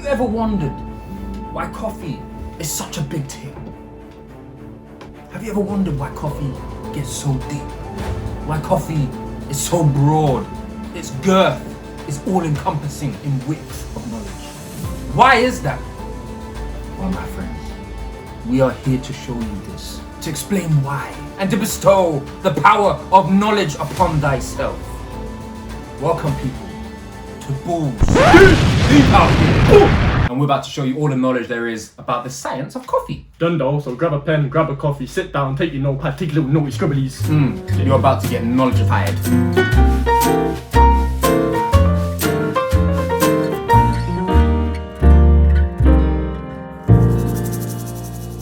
you ever wondered why coffee is such a big deal? Have you ever wondered why coffee gets so deep? Why coffee is so broad? Its girth is all-encompassing in width of knowledge. Why is that? Well, my friends, we are here to show you this, to explain why, and to bestow the power of knowledge upon thyself. Welcome, people, to Bulls Deep Out Here. And we're about to show you all the knowledge there is about the science of coffee. Done though, so grab a pen, grab a coffee, sit down, take your notepad, take a little note, scribblies. You're about to get knowledgeified.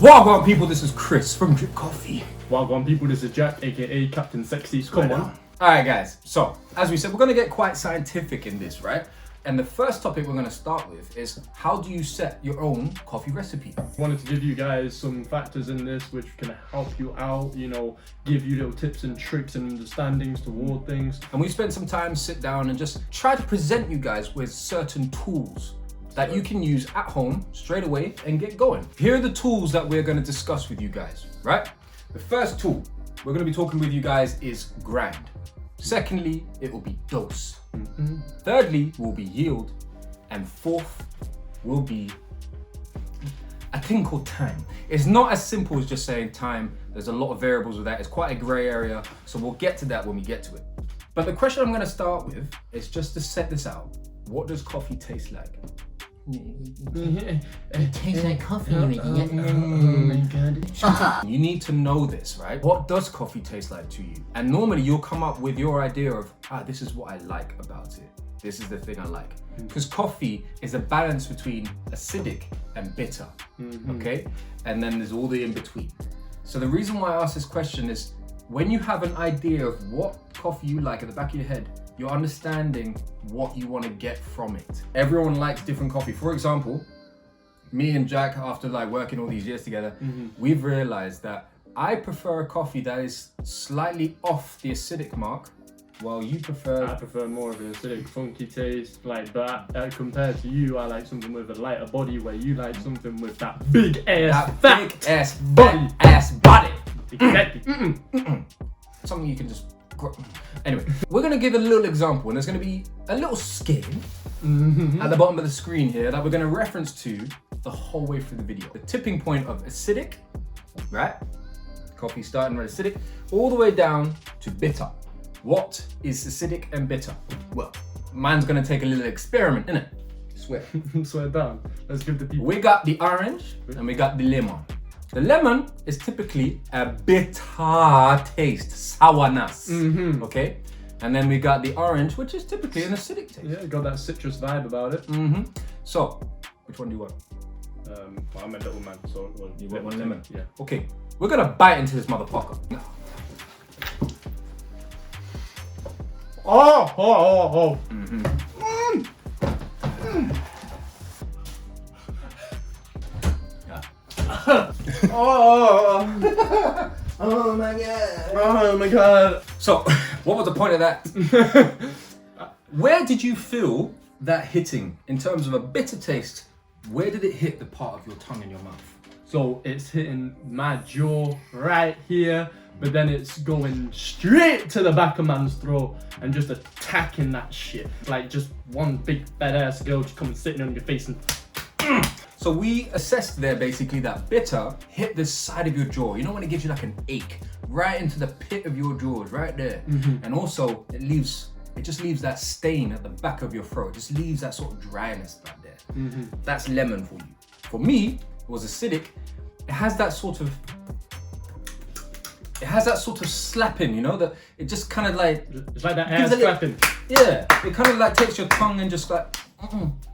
Welcome, people, this is Chris from Drypped Coffee. Welcome people, this is Jack, aka Captain Sexy. Come on. Alright guys, so as we said, we're going to get quite scientific in this, right? And the first topic we're going to start with is how do you set your own coffee recipe? I wanted to give you guys some factors in this which can help you out, you know, give you little tips and tricks and understandings toward things. And we spent some time sit down and just try to present you guys with certain tools that you can use at home straight away and get going. Here are the tools that we're going to discuss with you guys, right? The first tool we're going to be talking with you guys is grind. Secondly, it will be dose. Thirdly, will be yield. And fourth will be a thing called time. It's not as simple as just saying time. There's a lot of variables with that. It's quite a gray area. So we'll get to that when we get to it. But the question I'm going to start with is just to set this out. What does coffee taste like? It tastes like coffee, you idiot. You need to know this, right? What does coffee taste like to you? And normally you'll come up with your idea of, this is what I like about it. This is the thing I like. Because coffee is a balance between acidic and bitter, okay? And then there's all the in-between. So the reason why I ask this question is when you have an idea of what coffee you like at the back of your head, you're understanding what you want to get from it. Everyone likes different coffee. For example, me and Jack, after like working all these years together, we've realized that I prefer a coffee that is slightly off the acidic mark, while you prefer... I prefer more of an acidic, funky taste, like that. Compared to you, I like something with a lighter body, where you like something with that big ass body. Exactly. Something you can just... Anyway, we're going to give a little example, and there's going to be a little scale at the bottom of the screen here that we're going to reference to the whole way through the video. The tipping point of acidic, right? Coffee starting with acidic, all the way down to bitter. What is acidic and bitter? Well, mine's going to take a little experiment, innit? Swear. Swear down. Let's give the people. We got the orange and we got the lemon. The lemon is typically a bitter taste, sourness, okay? And then we got the orange, which is typically an acidic taste. Yeah, got that citrus vibe about it. So, which one do you want? Well, I'm a little man, so... Well, You want one lemon? Yeah. Okay, we're gonna bite into this motherfucker. Oh! Oh my god. Oh my god. So, what was the point of that? Where did you feel that hitting in terms of a bitter taste? Where did it hit the part of your tongue in your mouth? So it's hitting my jaw right here, but then it's going straight to the back of man's throat and just attacking that shit. Like just one big fat ass girl just coming sitting on your face and... So we assessed there basically that bitter hit the side of your jaw. You know when it gives you like an ache right into the pit of your jaws, right there. And also it just leaves that stain at the back of your throat. It just leaves that sort of dryness back there. That's lemon for you. For me, it was acidic. It has that sort of slapping, you know, that it just kind of like... It's like that ass slapping. Yeah, it kind of like takes your tongue and just like,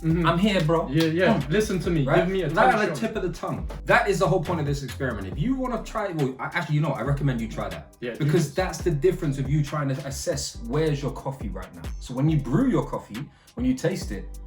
I'm here, bro. Yeah. Listen to me. Right? Give me a right tongue at the tip of the tongue. That is the whole point of this experiment. If you want to try, well, actually, you know, I recommend you try that. Yeah. Because that's the difference of you trying to assess where's your coffee right now. So when you brew your coffee, when you taste it,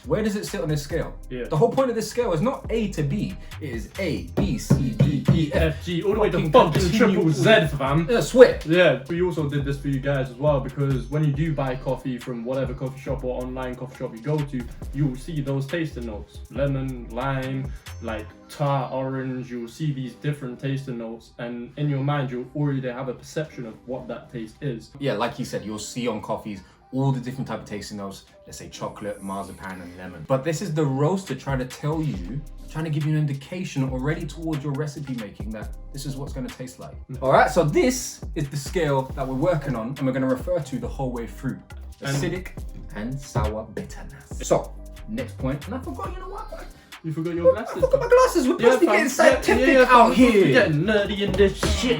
where does it sit on this scale? Yeah. The whole point of this scale is not A to B. It is A, B, C, D, E, F, G, all the way to fucking fucking triple continue. Z, fam. I swear. Yeah, we also did this for you guys as well, because when you do buy coffee from whatever coffee shop or online coffee shop you go to, you'll see those tasting notes. Lemon, lime, like tart, orange, you'll see these different tasting notes, and in your mind you'll already have a perception of what that taste is. Yeah, like you said, you'll see on coffees all the different type of tasting notes. Let's say chocolate, marzipan, and lemon. But this is the roaster trying to tell you, trying to give you an indication already towards your recipe making that this is what's going to taste like. All right, so this is the scale that we're working on, and we're going to refer to the whole way through: acidic and sour bitterness. So next point, and I forgot. You know what? You forgot your glasses. I forgot my glasses. We're supposed to be getting scientific out We're here. getting nerdy in this shit.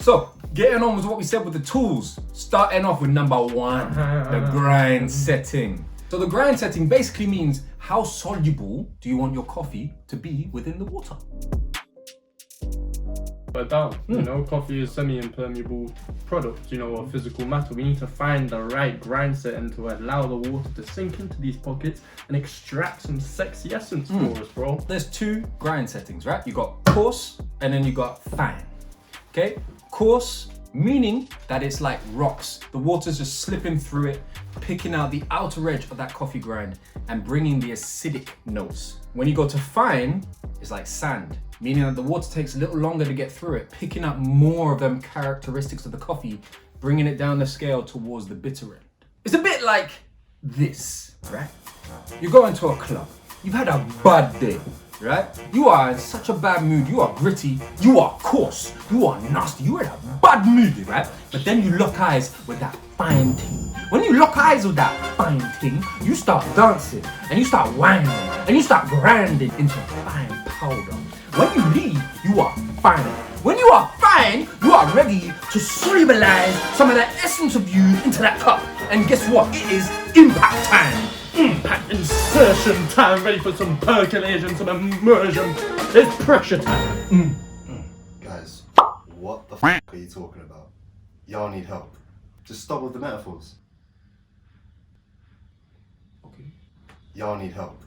So, getting on with what we said with the tools. Starting off with number one, the grind setting. So the grind setting basically means how soluble do you want your coffee to be within the water? But down, you know, coffee is semi-impermeable product, you know, or physical matter. We need to find the right grind setting to allow the water to sink into these pockets and extract some sexy essence for us, bro. There's two grind settings, right? You got coarse and then you got fine. Okay? Coarse, meaning that it's like rocks. The water's just slipping through it, picking out the outer edge of that coffee grind and bringing the acidic notes. When you go to fine, it's like sand, meaning that the water takes a little longer to get through it, picking up more of them characteristics of the coffee, bringing it down the scale towards the bitter end. It's a bit like this, right? You go into a club, you've had a bad day, right? You are in such a bad mood, you are gritty, you are coarse, you are nasty, you're in a bad mood, right? But then you lock eyes with that fine thing. When you lock eyes with that fine thing, you start dancing, and you start whining, and you start grinding into fine powder. When you leave, you are fine. When you are fine, you are ready to solubilize some of that essence of you into that cup. And guess what? It is impact time. Impact insertion time, ready for some percolation, some immersion. It's pressure time. Guys, what the f are you talking about? Y'all need help. Just stop with the metaphors. Okay. Y'all need help.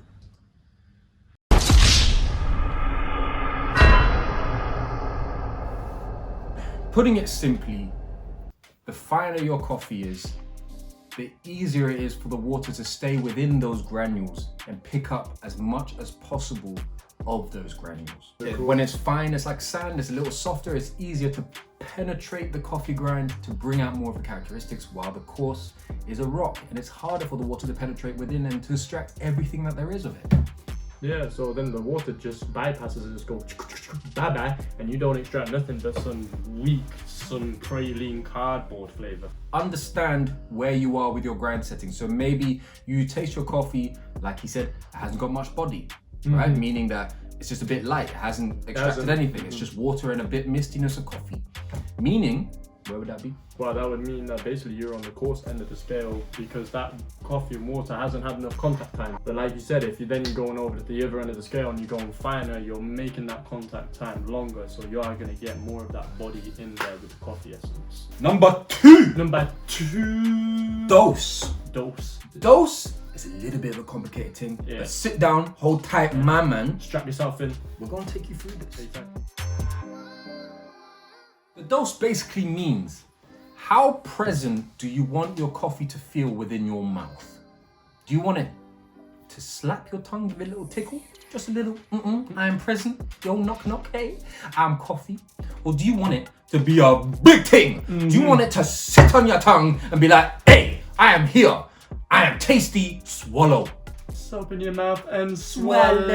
Putting it simply, the finer your coffee is, the easier it is for the water to stay within those granules and pick up as much as possible of those granules. When it's fine, it's like sand, it's a little softer, it's easier to penetrate the coffee grind to bring out more of the characteristics, while the coarse is a rock and it's harder for the water to penetrate within and to extract everything that there is of it. Yeah, so then the water just bypasses and just goes bye-bye, and you don't extract nothing but some weak, some praline cardboard flavor. Understand where you are with your grind setting. So maybe you taste your coffee, like he said, it hasn't got much body, right? Meaning that it's just a bit light, it hasn't extracted anything. It's just water and a bit mistiness of coffee. Meaning, where would that be? Well, that would mean that basically you're on the coarse end of the scale, because that coffee and water hasn't had enough contact time. But like you said, if you're then going over to the other end of the scale and you're going finer, you're making that contact time longer, so you are going to get more of that body in there with the coffee essence. Number two, Dose. dose is a little bit of a complicated thing, but sit down, hold tight, my man. Strap yourself in. We're going to take you through this. Take time. The dose basically means how present do you want your coffee to feel within your mouth? Do you want it to slap your tongue, give it a little tickle? Just a little, I'm present, yo, knock, knock, hey, I'm coffee. Or do you want it to be a big thing? Do you want it to sit on your tongue and be like, hey, I am here, I am tasty, swallow. Soap in your mouth and swallow.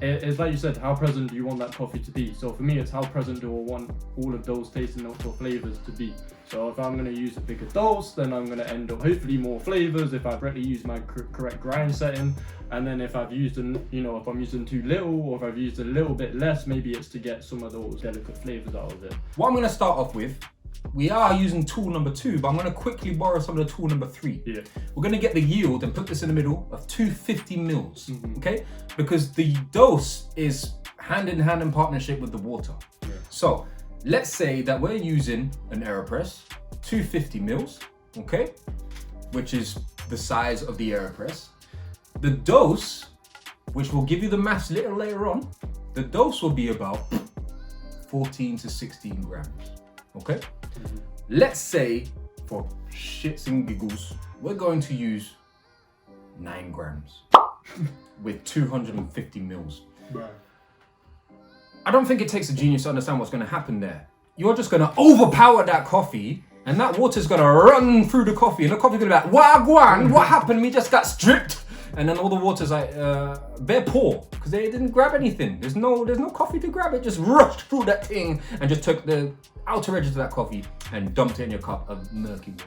It's like you said, how present do you want that coffee to be? So for me, it's how present do I want all of those tasting notes or flavors to be. So if I'm going to use a bigger dose, then I'm going to end up hopefully more flavors if I've correctly used my correct grind setting. And then if I've used, if I'm using too little, or if I've used a little bit less, maybe it's to get some of those delicate flavors out of it. What I'm going to start off with, we are using tool number 2, but I'm going to quickly borrow some of the tool number 3. Yeah. We're going to get the yield and put this in the middle of 250 mils, okay? Because the dose is hand in hand in partnership with the water. Yeah. So let's say that we're using an AeroPress, 250 mils, okay? which is the size of the AeroPress. The dose, which will give you the mass little later on, the dose will be about 14 to 16 grams, okay? Let's say, for shits and giggles, we're going to use 9 grams with 250 mils. Bro. I don't think it takes a genius to understand what's going to happen there. You're just going to overpower that coffee, and that water's going to run through the coffee, and the coffee's going to be like, Wagwan, what happened? Me just got stripped. And then all the water's like, bare poor, because they didn't grab anything. There's no coffee to grab. It just rushed through that thing and just took the outer edges of that coffee and dumped it in your cup of murky water.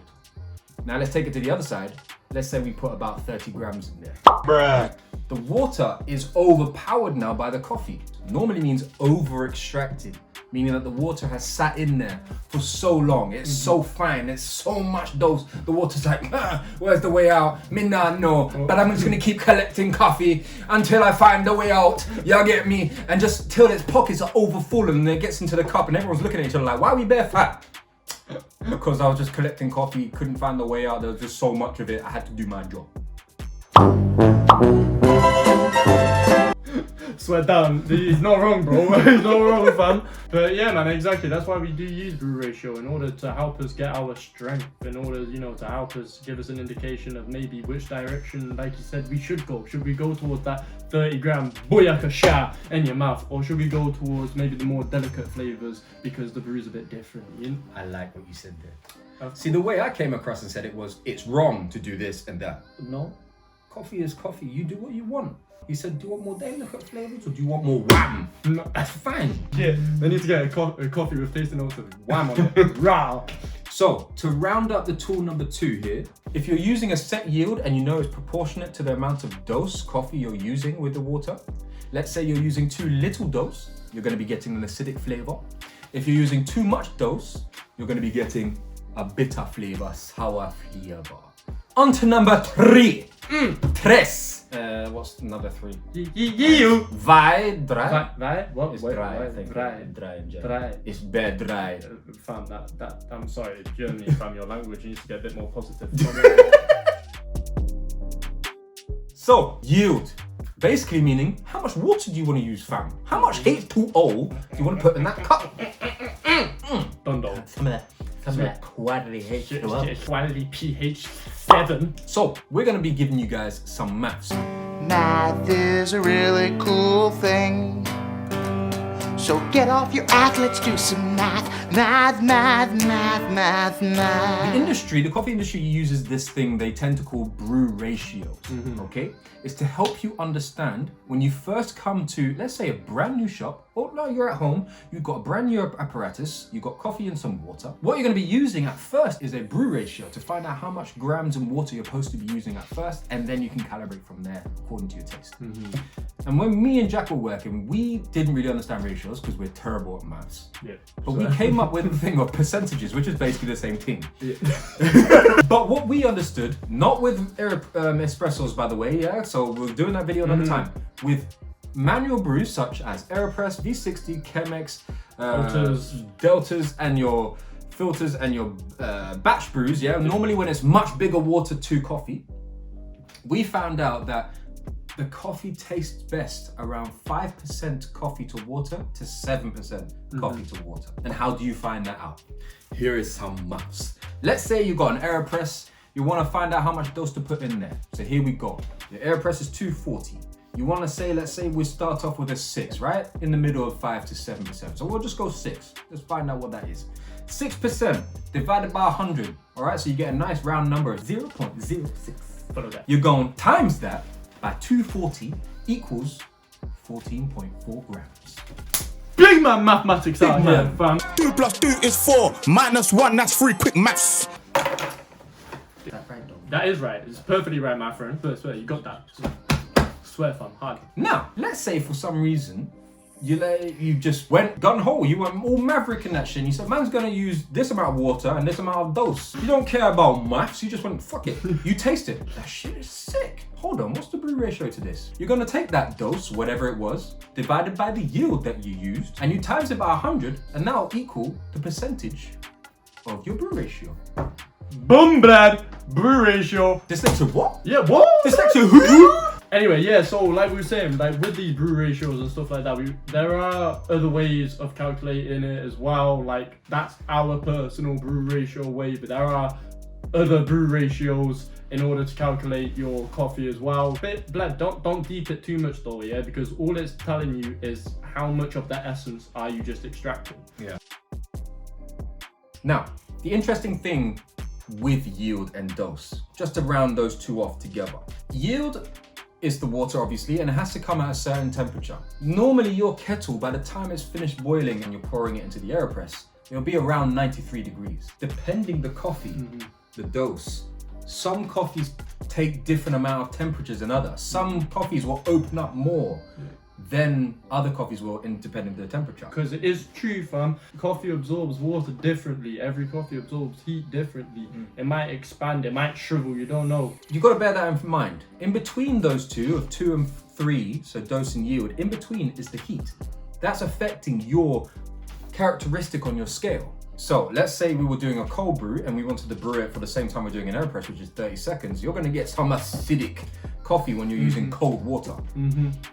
Now let's take it to the other side. Let's say we put about 30 grams in there. Bruh. The water is overpowered now by the coffee. Normally means over-extracted, meaning that the water has sat in there for so long. It's so fine, there's so much dose. The water's like, where's the way out? Me nah know, but I'm just gonna keep collecting coffee until I find the way out. Y'all get me? And just till its pockets are overfull and it gets into the cup and everyone's looking at each other like, why are we bare fat? Because I was just collecting coffee, couldn't find the way out. There was just so much of it, I had to do my job. Swear down, he's not wrong, bro. He's not wrong, fam. But yeah, man, exactly. That's why we do use brew ratio, in order to help us get our strength, in order, you know, to help us give us an indication of maybe which direction, like you said, we should go. Should we go towards that 30-gram booyakasha in your mouth, or should we go towards maybe the more delicate flavors because the brew's a bit different? You know? I like what you said there. See, the way I came across and said it was, it's wrong to do this and that. No, coffee is coffee. You do what you want. He said, do you want more delicate flavors or do you want more wham? No, that's fine. Yeah, they need to get a coffee with tasting notes of wham on it. Raw. So, to round up the tool number 2 here, if you're using a set yield and you know it's proportionate to the amount of dose coffee you're using with the water, let's say you're using too little dose, you're going to be getting an acidic flavor. If you're using too much dose, you're going to be getting a bitter flavor, sour flavor. On to number 3. Tres. What's number 3? You. Vai, dry. Vai? What? It's Wait, dry, I wait, think. dry. Dry in general. Dry. It's bare dry. Fam, that I'm sorry, Germany, fam, your language needs to get a bit more positive. So, yield. Basically meaning, how much water do you want to use, fam? How much H2O do you want to put in that cup? Dundo. Some of that quality H2O. Quality pH 7. So, we're going to be giving you guys some maths. Math is a really cool thing. So get off your ass, let's do some math. Math. The coffee industry uses this thing they tend to call brew ratios, okay? It's to help you understand when you first come to, let's say, a brand new shop, or no, you're at home, you've got a brand new apparatus, you've got coffee and some water. What you're gonna be using at first is a brew ratio to find out how much grams and water you're supposed to be using at first, and then you can calibrate from there according to your taste. And when me and Jack were working, we didn't really understand ratios because we're terrible at maths. Yeah. But we came up with the thing of percentages, which is basically the same thing. Yeah. But what we understood, not with espressos, by the way, yeah? So we're doing that video another time. With manual brews such as AeroPress, V60, Chemex, Deltas, and your filters and your batch brews, yeah? Normally when it's much bigger water to coffee, we found out that the coffee tastes best around 5% coffee to water to 7% coffee to water. And how do you find that out? Here is some maths. Let's say you got an AeroPress, you want to find out how much dose to put in there. So here we go. The AeroPress is 240. You want to say, let's say we start off with a 6, right? In the middle of 5 to 7%. So we'll just go 6. Let's find out what that is. 6% divided by 100. All right, so you get a nice round number of 0.06. Follow that. You're going times that by 240 equals 14.4 grams. Big man mathematics out here, fam. 2 + 2 is 4. -1, that's 3. Quick maths. That is right. It's perfectly right, my friend. Swear, you got that. Swear, fam, hard. Now, let's say for some reason, you just went gun-ho, you went all maverick in that shit, and you said, man's gonna use this amount of water and this amount of dose. You don't care about maths, you just went, fuck it. You taste it. That shit is sick. Hold on, what's the brew ratio to this? You're gonna take that dose, whatever it was, divided by the yield that you used, and you times it by 100, and that'll equal the percentage of your brew ratio. Boom, blood. Brew ratio. Dyslexic what? Yeah, what? Dyslexic who? Anyway, yeah, so like we were saying, like with these brew ratios and stuff like that, there are other ways of calculating it as well. Like that's our personal brew ratio way, but there are other brew ratios in order to calculate your coffee as well. But Bled, don't deep it too much though, yeah, because all it's telling you is how much of the essence are you just extracting. Yeah. Now, the interesting thing with yield and dose, just to round those two off together. Yield is the water obviously, and it has to come at a certain temperature. Normally your kettle, by the time it's finished boiling and you're pouring it into the AeroPress, it'll be around 93 degrees. Depending the coffee, the dose. Some coffees take different amount of temperatures than others. Some coffees will open up more than other coffees will, depending on the temperature. Because it is true, fam. Coffee absorbs water differently. Every coffee absorbs heat differently. It might expand, it might shrivel, you don't know. You've got to bear that in mind. In between those two, of 2 and 3, so dose and yield, in between is the heat. That's affecting your characteristic on your scale. So let's say we were doing a cold brew and we wanted to brew it for the same time we're doing an AeroPress, which is 30 seconds. You're going to get some acidic coffee when you're using cold water.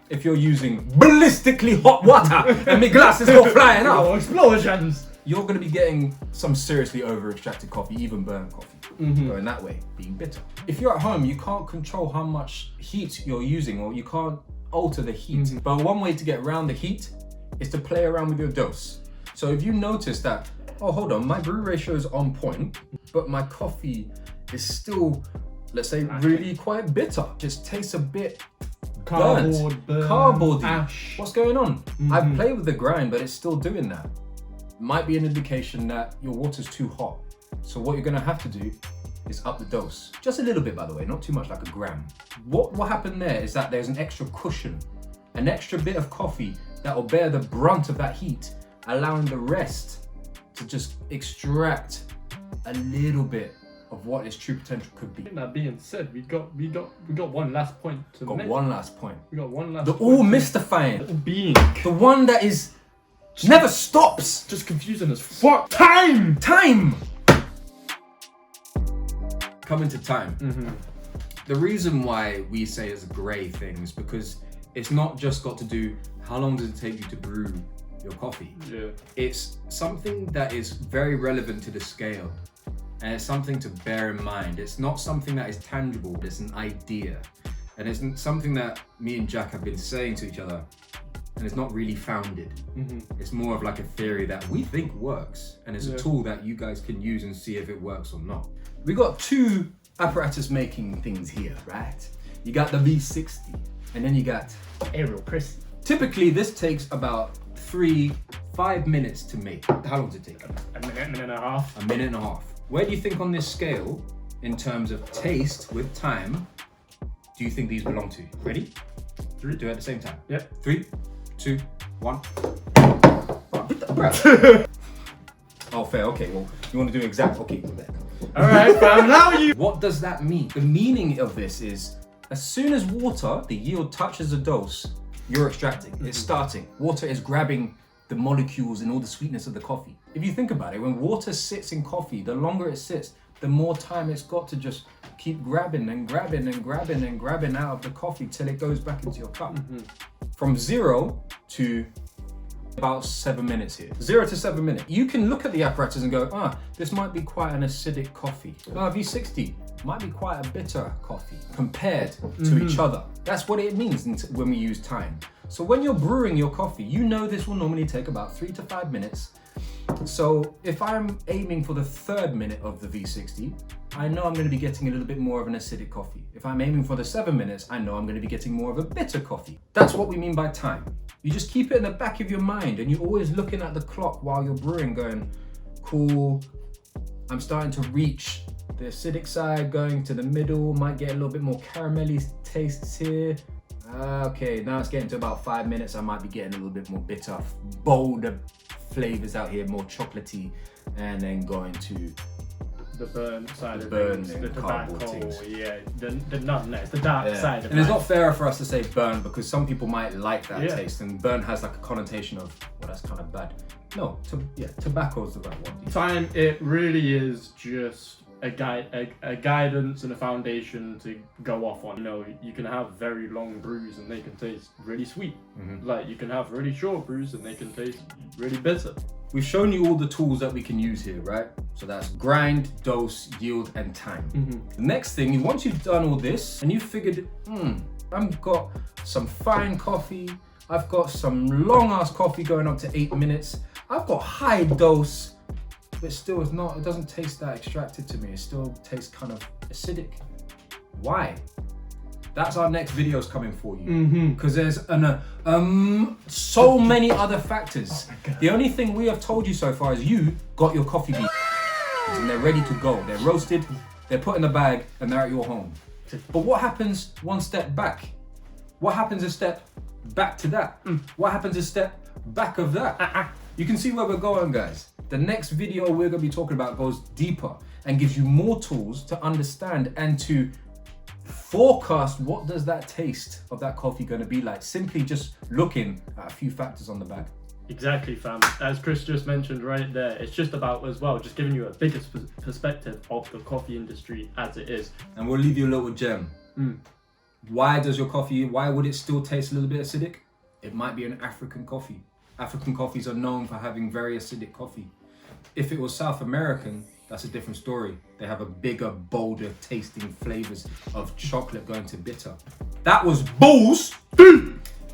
If you're using ballistically hot water and my glasses go flying up, Oh, explosions! you're going to be getting some seriously over-extracted coffee, even burnt coffee, going that way, being bitter. If you're at home, you can't control how much heat you're using, or you can't alter the heat. But one way to get around the heat is to play around with your dose. So if you notice that, oh, hold on, my brew ratio is on point, but my coffee is still, let's say, really quite bitter. Just tastes a bit Cardboard, cardboardy. ash. What's going on? I've played with the grind, but it's still doing that. Might be an indication that your water's too hot. So what you're gonna have to do is up the dose. Just a little bit, by the way, not too much, like a gram. What happened there is that there's an extra cushion, an extra bit of coffee that will bear the brunt of that heat, allowing the rest to just extract a little bit of what its true potential could be. That being said, we got one last point to Got make. one last point. We got one last The point. all mystifying, being the one that is never stops. just confusing as fuck. Time! Time! Coming to time. The reason why we say it's a grey thing is because it's not just got to do how long does it take you to brew your coffee. Yeah. It's something that is very relevant to the scale, and it's something to bear in mind. It's not something that is tangible, it's an idea. And it's something that me and Jack have been saying to each other, and it's not really founded. It's more of like a theory that we think works, and it's a tool that you guys can use and see if it works or not. We got two apparatus making things here, right? You got the V60, and then you got AeroPress. typically this takes about 5 minutes to make. How long does it take? A minute and a half. A minute and a half. Where do you think on this scale, in terms of taste with time, do you think these belong to? Ready? 3, do it at the same time. Yep. 3, 2, 1. Oh, fair. Okay. Well, you want to do exact? Okay. All right, fam. Now you. What does that mean? The meaning of this is, as soon as water, the yield touches the dose, you're extracting. It's starting. Water is grabbing the molecules and all the sweetness of the coffee. If you think about it, when water sits in coffee, the longer it sits, the more time it's got to just keep grabbing and grabbing and grabbing and grabbing out of the coffee till it goes back into your cup. From 0 to about 7 minutes here. 0 to 7 minutes. You can look at the apparatus and go, this might be quite an acidic coffee. V60 might be quite a bitter coffee compared to each other. That's what it means when we use time. So when you're brewing your coffee, you know this will normally take about 3 to 5 minutes. So if I'm aiming for the 3rd minute of the V60, I know I'm going to be getting a little bit more of an acidic coffee. If I'm aiming for the 7 minutes, I know I'm going to be getting more of a bitter coffee. That's what we mean by time. You just keep it in the back of your mind, and you're always looking at the clock while you're brewing going, cool, I'm starting to reach the acidic side, going to the middle, might get a little bit more caramelly tastes here. Okay, now it's getting to about 5 minutes, I might be getting a little bit more bitter, bolder flavors out here, more chocolatey, and then going to the burn side of burn things, the and cardboard tobacco, things. yeah, the numbness, the dark side of And it's life. not fair for us to say burn because some people might like that taste, and burn has like a connotation of, well, that's kind of bad. No, tobacco is the right one. Time, it really is just a guidance and a foundation to go off on. You know, you can have very long brews and they can taste really sweet. Like you can have really short brews and they can taste really bitter. We've shown you all the tools that we can use here, right? So that's grind, dose, yield, and time. The next thing, once you've done all this and you've figured, I've got some fine coffee, I've got some long ass coffee going up to 8 minutes, I've got high dose, but still it doesn't taste that extracted to me. It still tastes kind of acidic. Why? That's our next videos coming for you. Because there's so many other factors. The only thing we have told you so far is you got your coffee beans and they're ready to go. They're roasted, they're put in the bag, and they're at your home. But what happens one step back? What happens a step back to that? What happens a step back of that? You can see where we're going, guys. The next video we're gonna be talking about goes deeper and gives you more tools to understand and to forecast what does that taste of that coffee going to be like, simply just looking at a few factors on the bag. Exactly, fam. As Chris just mentioned right there, it's just about, as well, just giving you a bigger perspective of the coffee industry as it is. And we'll leave you a little gem. Why would it still taste a little bit acidic? It might be an African coffee. African coffees are known for having very acidic coffee. If it was South American, that's a different story. They have a bigger, bolder tasting flavors of chocolate going to bitter. That was balls!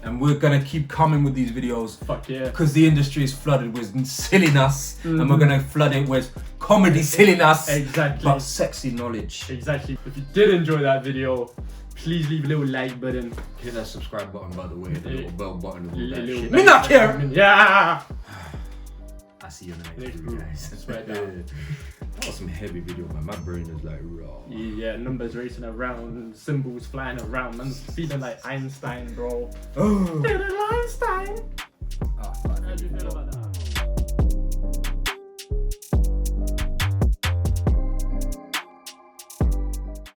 And we're gonna keep coming with these videos. Fuck yeah. Because the industry is flooded with silliness, and we're gonna flood it with comedy silliness. Exactly. But sexy knowledge. Exactly. If you did enjoy that video, please leave a little like button. Hit that subscribe button, by the way, the little bell button and all that Little shit. bell Me not care! button. Yeah! I see you in the next Next video, group. guys. Swear down. That was some heavy video, man. My brain is like raw. Yeah, numbers racing around, symbols flying around, man. Feeling like Einstein, bro. Oh. Little Einstein! Ah, fuck. How do you feel about that?